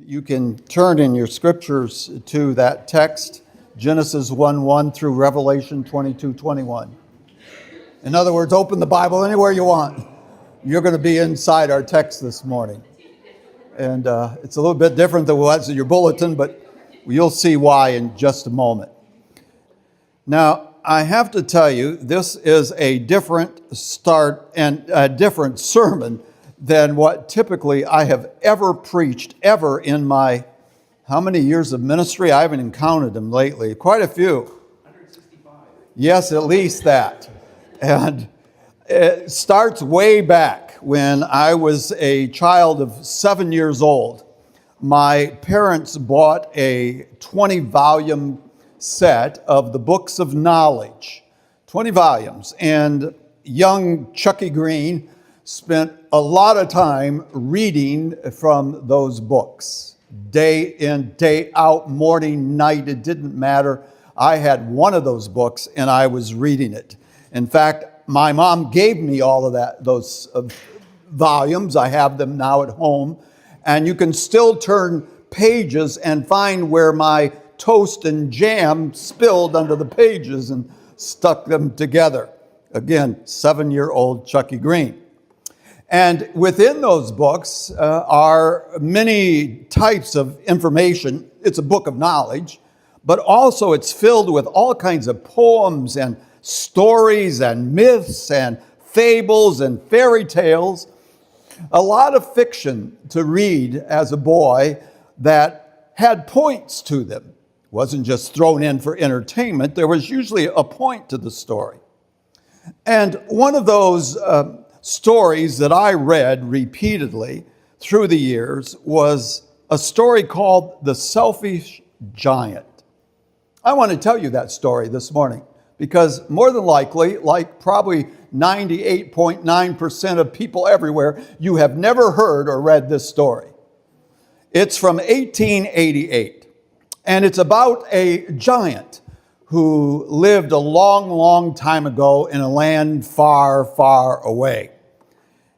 You can turn in your scriptures to that text, Genesis 1:1 through Revelation 22:21. In other words, open the Bible anywhere you want. You're going to be inside our text this morning. And it's a little bit different than what's in your bulletin, but you'll see why in just a moment. Now, I have to tell you, this is a different start and a different sermon than what typically I have ever preached, ever in my, how many years of ministry? I haven't even counted them lately. Quite a few. 165. Yes, at least that. And it starts way back when I was a child of 7 years old. My parents bought a 20-volume set of the books of knowledge, 20 volumes, and young Chucky Green spent a lot of time reading from those books. Day in, day out, morning, night, it didn't matter. I had one of those books and I was reading it. In fact, my mom gave me all of those volumes. I have them now at home. And you can still turn pages and find where my toast and jam spilled under the pages and stuck them together. Again, 7-year-old Chucky Green. And within those books are many types of information. It's a book of knowledge, but also it's filled with all kinds of poems and stories and myths and fables and fairy tales. A lot of fiction to read as a boy that had points to them. It wasn't just thrown in for entertainment. There was usually a point to the story. And one of those stories that I read repeatedly through the years was a story called The Selfish Giant. I want to tell you that story this morning because more than likely, like probably 98.9% of people everywhere, you have never heard or read this story. It's from 1888, and it's about a giant who lived a long, long time ago in a land far, far away.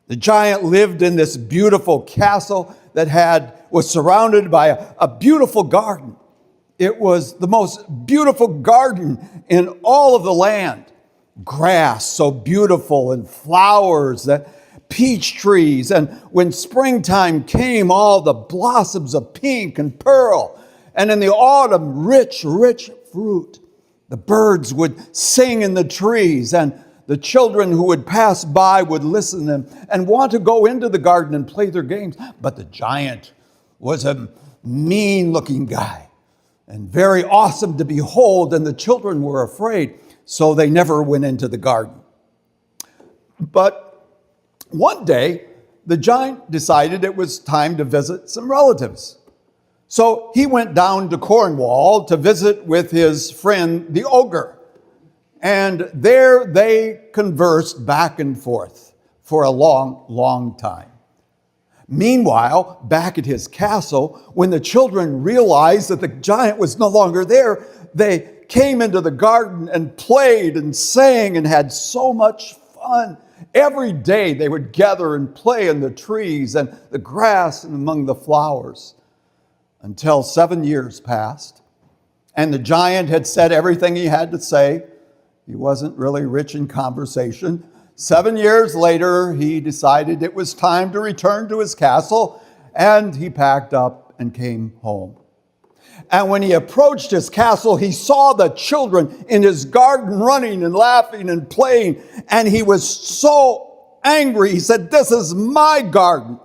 The giant lived in this beautiful castle that was surrounded by a beautiful garden. It was the most beautiful garden in all of the land. Grass so beautiful and flowers, peach trees, and when springtime came, all the blossoms of pink and pearl. And in the autumn, rich, rich fruit. The birds would sing in the trees, and the children who would pass by would listen to them and want to go into the garden and play their games. But the giant was a mean-looking guy and very awesome to behold, and the children were afraid, so they never went into the garden. But one day, the giant decided it was time to visit some relatives. So he went down to Cornwall to visit with his friend, the ogre. And there they conversed back and forth for a long, long time. Meanwhile, back at his castle, when the children realized that the giant was no longer there, they came into the garden and played and sang and had so much fun. Every day they would gather and play in the trees and the grass and among the flowers until 7 years passed. And the giant had said everything he had to say. He wasn't really rich in conversation. 7 years later, he decided it was time to return to his castle, and he packed up and came home. And when he approached his castle, he saw the children in his garden running and laughing and playing, and he was so angry. He said, "This is my garden.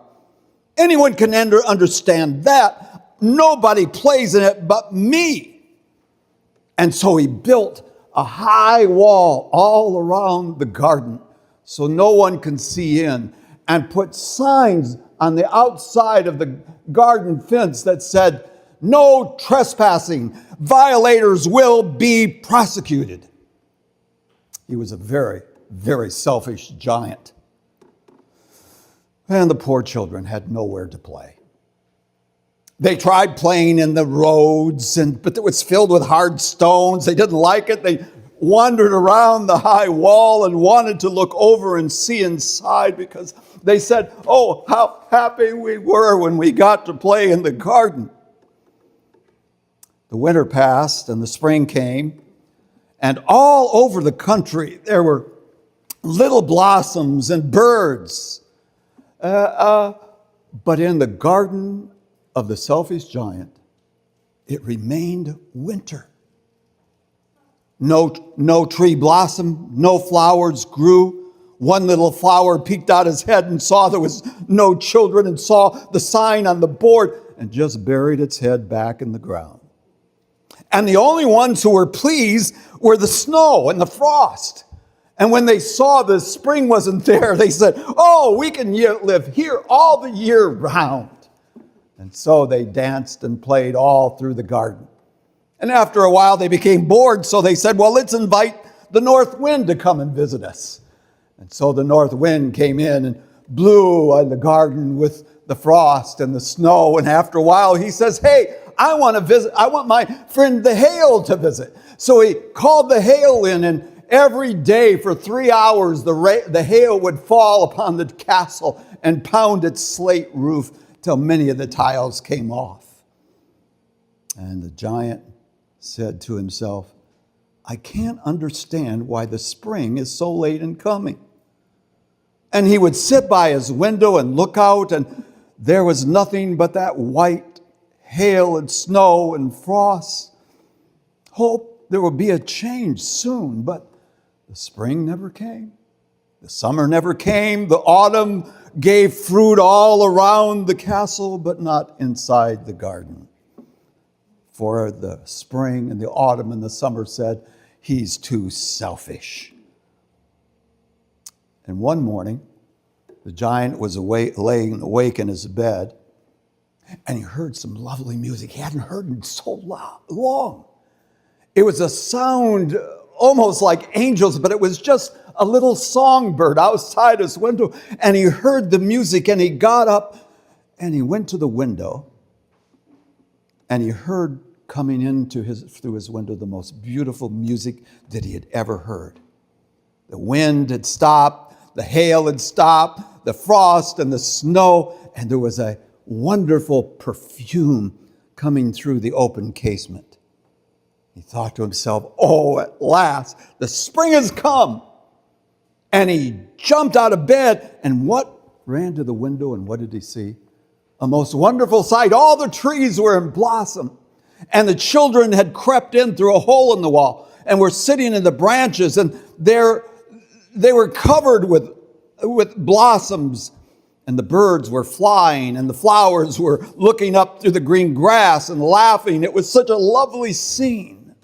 Anyone can understand that. Nobody plays in it but me." And so he built a high wall all around the garden so no one can see in, and put signs on the outside of the garden fence that said, "No trespassing. Violators will be prosecuted." He was a very, very selfish giant. And the poor children had nowhere to play. They tried playing in the roads, but it was filled with hard stones. They didn't like it. They wandered around the high wall and wanted to look over and see inside, because they said, oh, how happy we were when we got to play in the garden. The winter passed and the spring came, and all over the country there were little blossoms and birds. But in the garden of the selfish giant, it remained winter. No tree blossomed, no flowers grew. One little flower peeked out his head and saw there was no children, and saw the sign on the board and just buried its head back in the ground. And the only ones who were pleased were the snow and the frost. And when they saw the spring wasn't there, they said, oh, we can live here all the year round. And so they danced and played all through the garden. And after a while, they became bored, so they said, well, let's invite the north wind to come and visit us. And so the north wind came in and blew on the garden with the frost and the snow. And after a while, he says, hey, I want my friend the hail to visit. So he called the hail in, and every day for 3 hours, the hail would fall upon the castle and pound its slate roof till many of the tiles came off. And the giant said to himself, I can't understand why the spring is so late in coming. And he would sit by his window and look out, and there was nothing but that white hail and snow and frost. Hope there would be a change soon, but the spring never came. The summer never came. The autumn gave fruit all around the castle, but not inside the garden. For the spring and the autumn and the summer said, he's too selfish. And one morning, the giant was laying awake in his bed, and he heard some lovely music he hadn't heard in so long. It was a sound almost like angels, but it was just a little songbird outside his window. And he heard the music, and he got up and he went to the window, and he heard coming through his window the most beautiful music that he had ever heard. The wind had stopped, the hail had stopped, the frost and the snow, and there was a wonderful perfume coming through the open casement. He thought to himself, oh, at last, the spring has come. And he jumped out of bed, and ran to the window, and what did he see? A most wonderful sight. All the trees were in blossom, and the children had crept in through a hole in the wall and were sitting in the branches, and they were covered with blossoms, and the birds were flying, and the flowers were looking up through the green grass and laughing. It was such a lovely scene.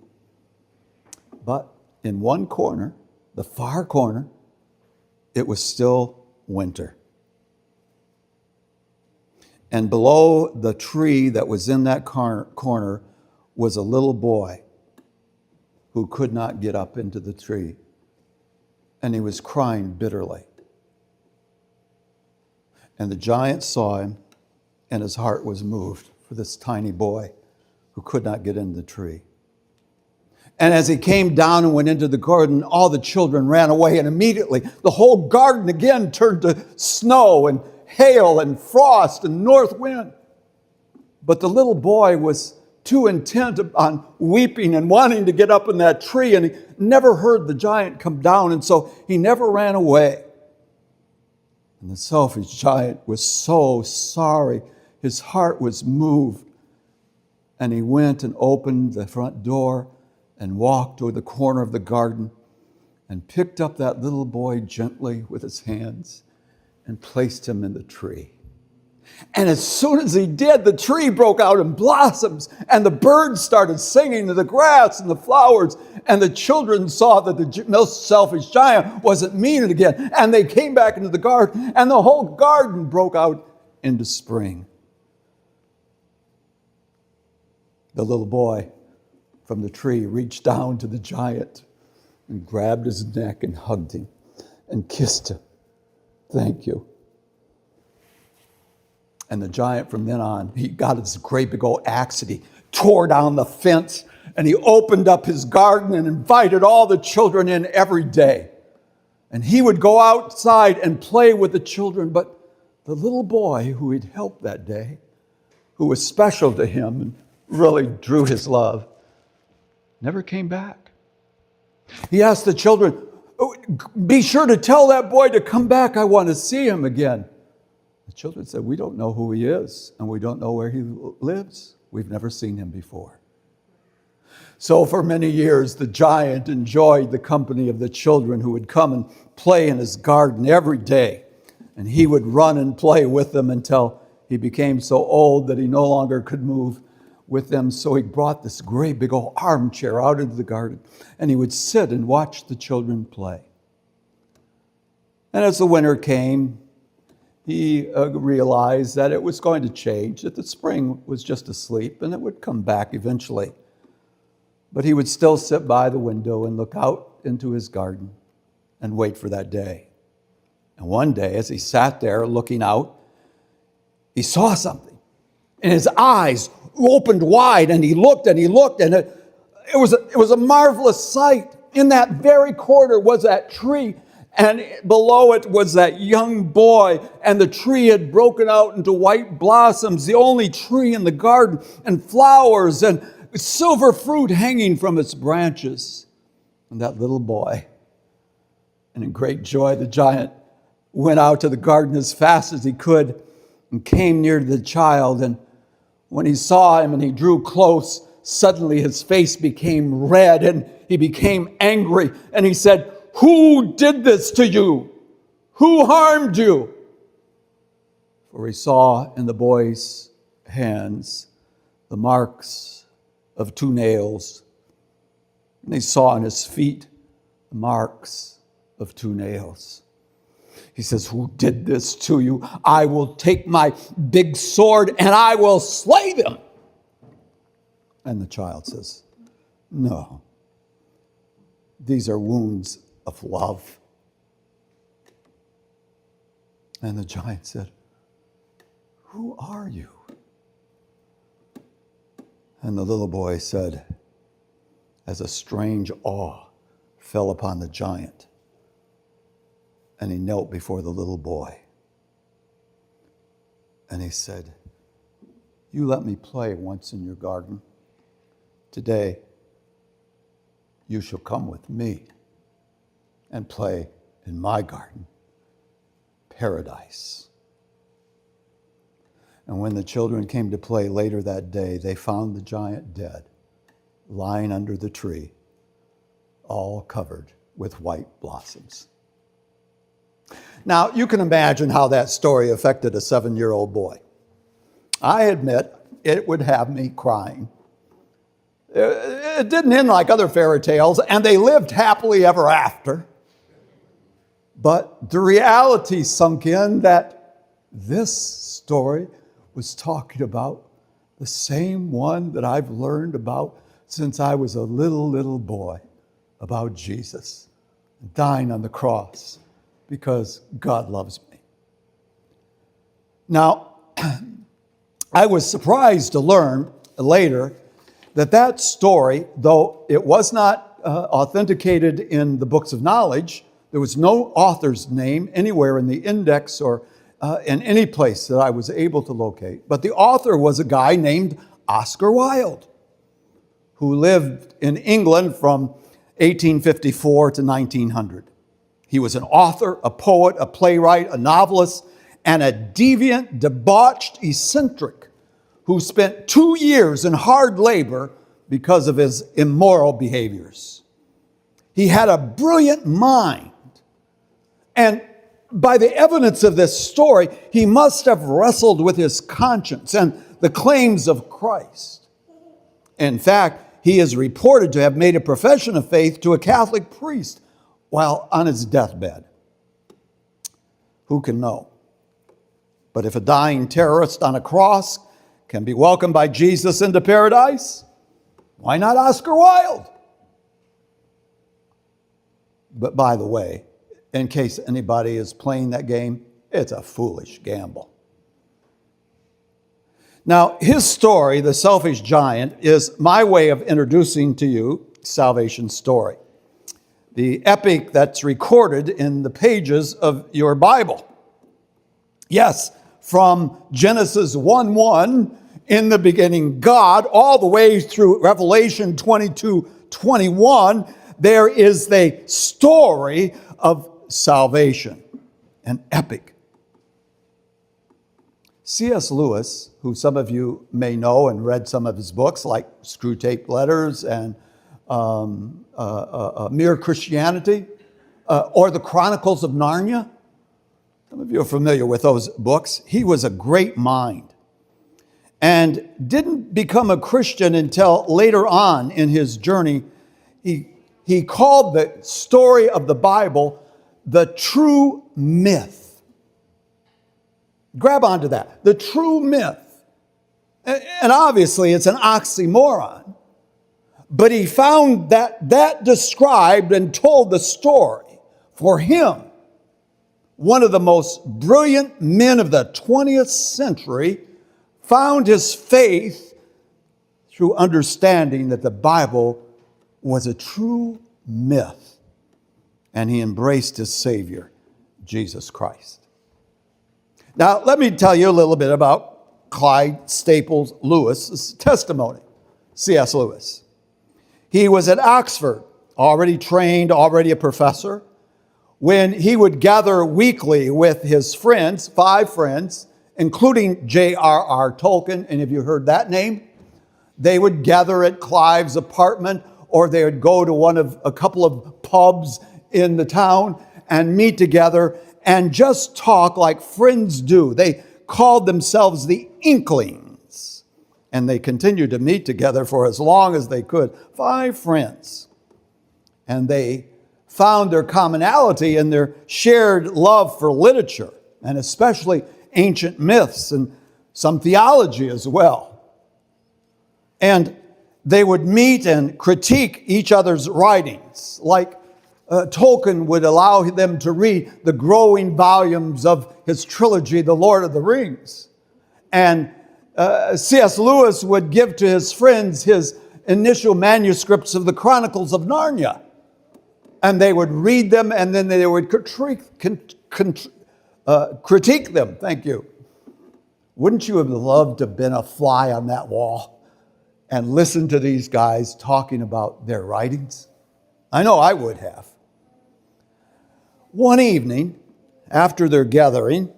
But in one corner, the far corner, it was still winter. And below the tree that was in that corner was a little boy who could not get up into the tree. And he was crying bitterly. And the giant saw him, and his heart was moved for this tiny boy who could not get into the tree. And as he came down and went into the garden, all the children ran away, and immediately the whole garden again turned to snow and hail and frost and north wind. But the little boy was too intent on weeping and wanting to get up in that tree, and he never heard the giant come down, and so he never ran away. And the selfish giant was so sorry. His heart was moved. And he went and opened the front door and walked toward the corner of the garden and picked up that little boy gently with his hands and placed him in the tree. And as soon as he did, the tree broke out in blossoms, and the birds started singing, and the grass and the flowers, and the children saw that the most selfish giant wasn't mean again, and they came back into the garden, and the whole garden broke out into spring. The little boy from the tree reached down to the giant and grabbed his neck and hugged him and kissed him. Thank you. And the giant from then on, he got his great big old axe and he tore down the fence, and he opened up his garden and invited all the children in every day. And he would go outside and play with the children, but the little boy who he'd helped that day, who was special to him and really drew his love, never came back. He asked the children, "Oh, be sure to tell that boy to come back. I want to see him again." The children said, "We don't know who he is, and we don't know where he lives. We've never seen him before." So for many years, the giant enjoyed the company of the children who would come and play in his garden every day. And he would run and play with them until he became so old that he no longer could move with them. So he brought this great big old armchair out into the garden, and he would sit and watch the children play. And as the winter came, he realized that it was going to change, that the spring was just asleep and it would come back eventually. But he would still sit by the window and look out into his garden and wait for that day. And one day, as he sat there looking out, he saw something. And his eyes opened wide, and he looked, and it was a marvelous sight. In that very corner was that tree, and below it was that young boy, and the tree had broken out into white blossoms, the only tree in the garden, and flowers, and silver fruit hanging from its branches. And that little boy, and in great joy, the giant went out to the garden as fast as he could and came near to the child. And when he saw him and he drew close, suddenly his face became red and he became angry. And he said, "Who did this to you? Who harmed you?" For he saw in the boy's hands the marks of 2 nails. And he saw on his feet the marks of 2 nails. He says, "Who did this to you? I will take my big sword and I will slay them." And the child says, "No, these are wounds of love." And the giant said, "Who are you?" And the little boy said, as a strange awe fell upon the giant, and he knelt before the little boy. And he said, "You let me play once in your garden. Today, you shall come with me and play in my garden, paradise." And when the children came to play later that day, they found the giant dead, lying under the tree, all covered with white blossoms. Now, you can imagine how that story affected a 7-year-old boy. I admit it would have me crying. It didn't end like other fairy tales, and they lived happily ever after. But the reality sunk in that this story was talking about the same one that I've learned about since I was a little boy, about Jesus dying on the cross because God loves me. Now, I was surprised to learn later that story, though it was not authenticated in the books of knowledge, there was no author's name anywhere in the index or in any place that I was able to locate. But the author was a guy named Oscar Wilde, who lived in England from 1854 to 1900. He was an author, a poet, a playwright, a novelist, and a deviant, debauched eccentric who spent 2 years in hard labor because of his immoral behaviors. He had a brilliant mind, and by the evidence of this story, he must have wrestled with his conscience and the claims of Christ. In fact, he is reported to have made a profession of faith to a Catholic priest while on his deathbed. Who can know? But if a dying terrorist on a cross can be welcomed by Jesus into paradise, why not Oscar Wilde? But by the way, in case anybody is playing that game, it's a foolish gamble. Now, his story, The Selfish Giant, is my way of introducing to you salvation's story, the epic that's recorded in the pages of your Bible. Yes, from Genesis 1:1, in the beginning God, all the way through Revelation 22:21, there is the story of salvation, an epic. C.S. Lewis, who some of you may know and read some of his books, like Screwtape Letters and Mere Christianity, or the Chronicles of Narnia. Some of you are familiar with those books. He was a great mind and didn't become a Christian until later on in his journey. He called the story of the Bible the true myth. Grab onto that. The true myth. And obviously it's an oxymoron. But he found that described and told the story for him. One of the most brilliant men of the 20th century found his faith through understanding that the Bible was a true myth. And he embraced his Savior, Jesus Christ. Now, let me tell you a little bit about Clyde Staples Lewis's testimony, C.S. Lewis. He was at Oxford, already trained, already a professor, when he would gather weekly with his friends, 5 friends, including J.R.R. Tolkien. Any of you heard that name? They would gather at Clive's apartment, or they would go to a couple of pubs in the town and meet together and just talk like friends do. They called themselves the Inklings, and they continued to meet together for as long as they could. 5 friends. And they found their commonality in their shared love for literature, and especially ancient myths and some theology as well. And they would meet and critique each other's writings, like Tolkien would allow them to read the growing volumes of his trilogy, The Lord of the Rings. And C.S. Lewis would give to his friends his initial manuscripts of the Chronicles of Narnia. And they would read them, and then they would critique them. Thank you. Wouldn't you have loved to have been a fly on that wall and listened to these guys talking about their writings? I know I would have. One evening, after their gathering,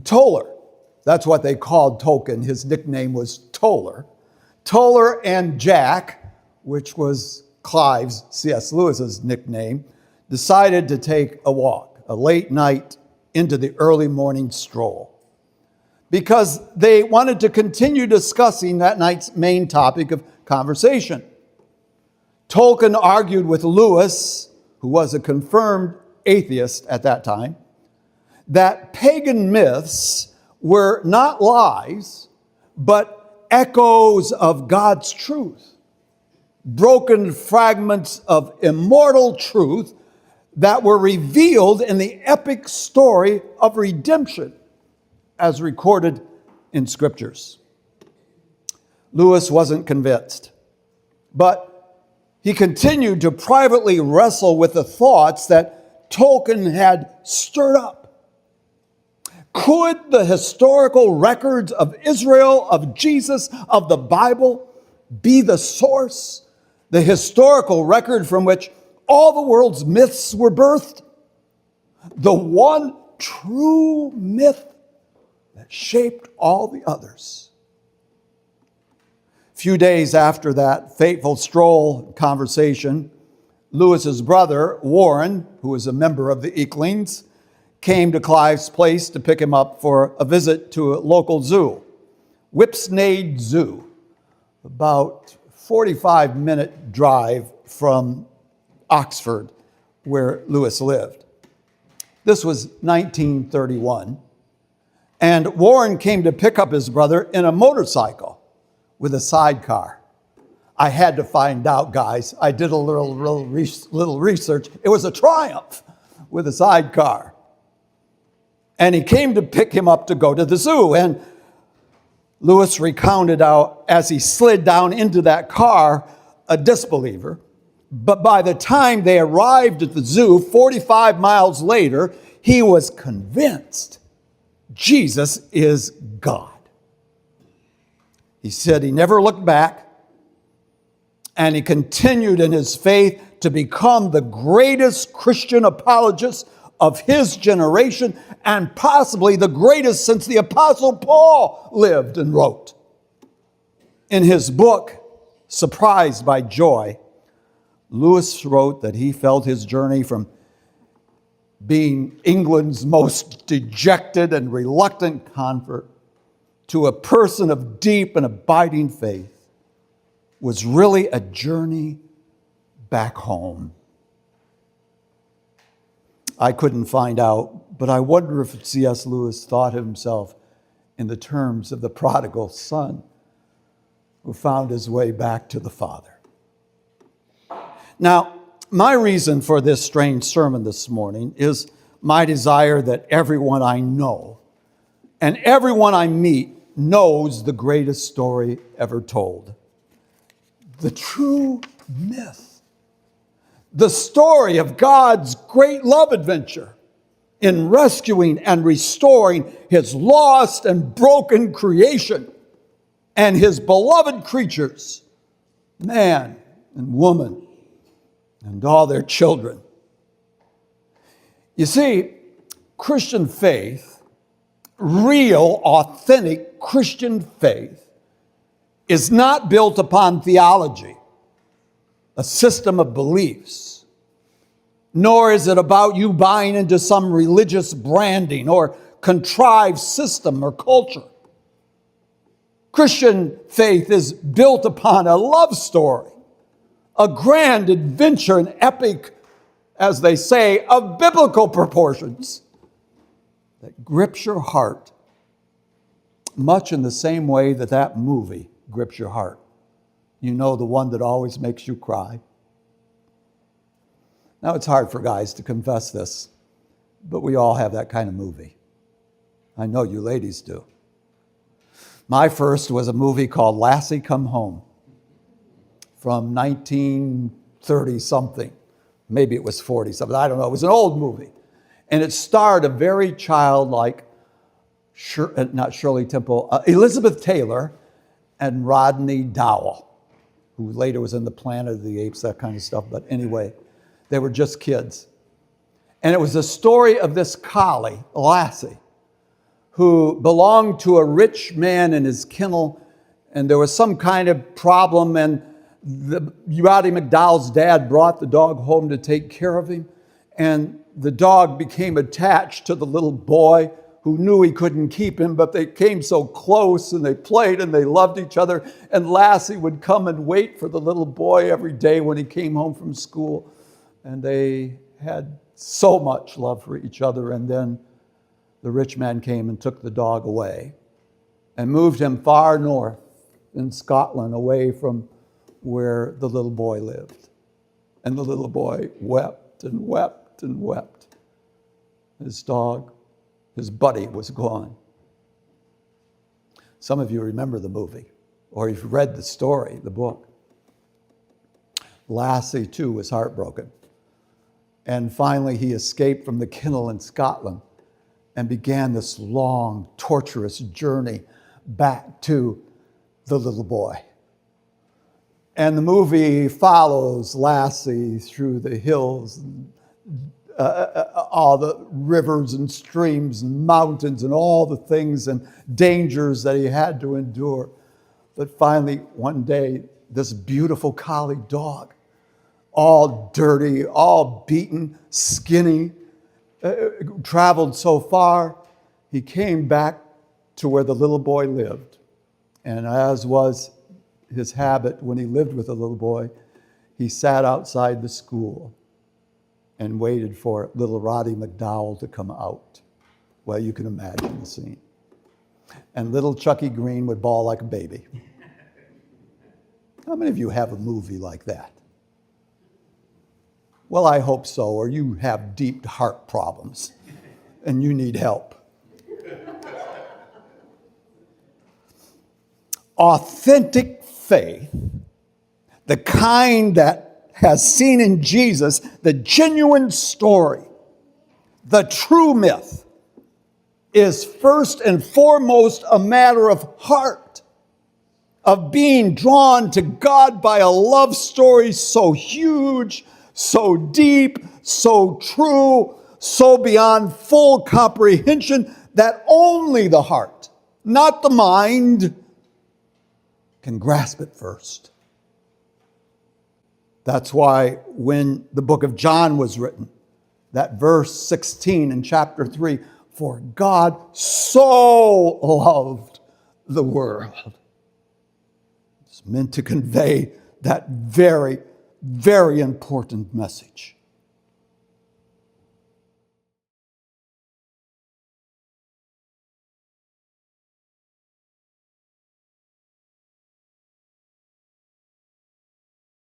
Toller, that's what they called Tolkien, his nickname was Toller. Toller and Jack, which was Clive's, C.S. Lewis's nickname, decided to take a walk, a late night into the early morning stroll, because they wanted to continue discussing that night's main topic of conversation. Tolkien argued with Lewis, who was a confirmed atheist at that time, that pagan myths were not lies, but echoes of God's truth, broken fragments of immortal truth that were revealed in the epic story of redemption as recorded in scriptures. Lewis wasn't convinced, but he continued to privately wrestle with the thoughts that Tolkien had stirred up. Could the historical records of Israel, of Jesus, of the Bible be the source, the historical record from which all the world's myths were birthed? The one true myth that shaped all the others. A few days after that fateful stroll conversation, Lewis's brother, Warren, who was a member of the Inklings, came to Clive's place to pick him up for a visit to a local zoo, Whipsnade Zoo, about 45-minute drive from Oxford, where Lewis lived. This was 1931, and Warren came to pick up his brother in a motorcycle with a sidecar. I had to find out, guys. I did a little research. It was a Triumph with a sidecar. And he came to pick him up to go to the zoo. And Lewis recounted how, as he slid down into that car, a disbeliever, but by the time they arrived at the zoo 45 miles later, he was convinced Jesus is God. He said he never looked back, and he continued in his faith to become the greatest Christian apologist of his generation, and possibly the greatest since the Apostle Paul lived and wrote. In his book, Surprised by Joy, Lewis wrote that he felt his journey from being England's most dejected and reluctant convert to a person of deep and abiding faith was really a journey back home. I couldn't find out, but I wonder if C.S. Lewis thought of himself in the terms of the prodigal son who found his way back to the Father. Now, my reason for this strange sermon this morning is my desire that everyone I know and everyone I meet knows the greatest story ever told. The true myth. The story of God's great love adventure in rescuing and restoring his lost and broken creation and his beloved creatures, man and woman, and all their children. You see, Christian faith, real, authentic Christian faith, is not built upon theology, a system of beliefs, nor is it about you buying into some religious branding or contrived system or culture. Christian faith is built upon a love story, a grand adventure, an epic, as they say, of biblical proportions that grips your heart much in the same way that that movie grips your heart. You know, the one that always makes you cry. Now, it's hard for guys to confess this, but we all have that kind of movie. I know you ladies do. My first was a movie called Lassie Come Home from 1930-something. Maybe it was 40-something. I don't know. It was an old movie. And it starred a very childlike, not Shirley Temple, Elizabeth Taylor and Rodney Dowell, who later was in the Planet of the Apes, that kind of stuff. But anyway, they were just kids. And it was the story of this collie, Lassie, who belonged to a rich man in his kennel, and there was some kind of problem, and Roddy McDowell's dad brought the dog home to take care of him, and the dog became attached to the little boy who knew he couldn't keep him, but they came so close and they played and they loved each other. And Lassie would come and wait for the little boy every day when he came home from school. And they had so much love for each other. And then the rich man came and took the dog away and moved him far north in Scotland, away from where the little boy lived. And the little boy wept and wept and wept. His dog, his buddy, was gone. Some of you remember the movie, or you've read the story, the book. Lassie, too, was heartbroken. And finally, he escaped from the kennel in Scotland and began this long, torturous journey back to the little boy. And the movie follows Lassie through the hills, all the rivers and streams and mountains and all the things and dangers that he had to endure. But finally, one day, this beautiful collie dog, all dirty, all beaten, skinny, traveled so far, he came back to where the little boy lived. And as was his habit when he lived with the little boy, he sat outside the school and waited for little Roddy McDowell to come out. Well, you can imagine the scene. And little Chucky Green would bawl like a baby. How many of you have a movie like that? Well, I hope so, or you have deep heart problems and you need help. Authentic faith, the kind that has seen in Jesus the genuine story, the true myth, is first and foremost a matter of heart, of being drawn to God by a love story so huge, so deep, so true, so beyond full comprehension that only the heart, not the mind, can grasp it first. That's why when the book of John was written, that verse 16 in chapter 3, for God so loved the world. It's meant to convey that very, very important message.